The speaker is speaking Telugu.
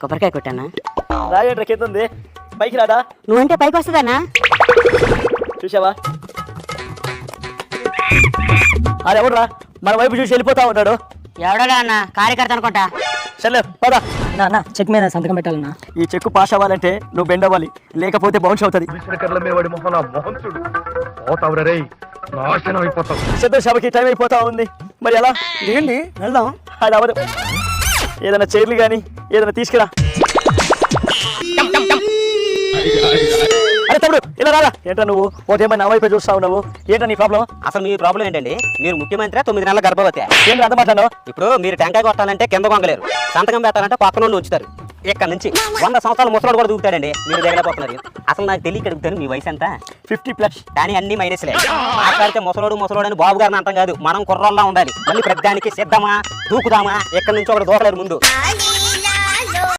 కొబ్బరికాయ కొట్టానా? రాయండి కింద ఉంది, పైకి రాదా? నువ్వంటే పైకి వస్తుందానా? చూసావా? అది ఎవడురా మన వైపు చూసి వెళ్ళిపోతా ఉన్నాడు? ఎవడరా అన్న? కార్యకర్త అనుకుంటా. సర్లే పదా. నా చెక్ మీద సంతకం పెట్టాలన్నా. ఈ చెక్కు పాస్ అవ్వాలంటే నువ్వు బెండ్ అవ్వాలి, లేకపోతే బౌన్స్ అవుతుంది. సిద్ధ సభకి టైం అయిపోతా ఉంది, మరి ఎలా? ఏంటి వెళ్దాం? అది అవదు. ఏదైనా చైర్లు కానీ ఏదైనా తీసుకురా. అరే తమ్ముడు ఇలా రారా. ఏంటా నువ్వు ఓటేమో నా వైపు చూస్తా ఉన్నావు? ఏంటా నీ ప్రాబ్లం? అసలు మీ ప్రాబ్లం ఏంటండి? మీరు ముఖ్యమంత్రి 9 నెలల గర్భవతి. ఏంటి అంత మాట్లాడు? ఇప్పుడు మీరు టెంకాయ కొట్టాలంటే కింద కొంగలేరు, సంతకం పెట్టాలంటే పక్కన నుండి ఉంచుతారు. ఇక్కడ నుంచి 100 సంవత్సరాల ముసలోడు కూడా దూకుతాడండి, మీరు దిగలేకపోతున్నారు. అసలు నాకు తెలియక అడుగుతాను, మీ వయసు ఎంత? 50+. కానీ అన్ని మైనస్లే. మాట్లాడితే ముసలోడు అని బాబు గారిని అంటాం కాదు, మనం కుర్రోళ్ళ ఉండాలి. మళ్ళీ ప్రతిదానికి సిద్ధమా దూకుదామా, ఎక్కడి నుంచి ఒకటి దూకలేరు ముందు.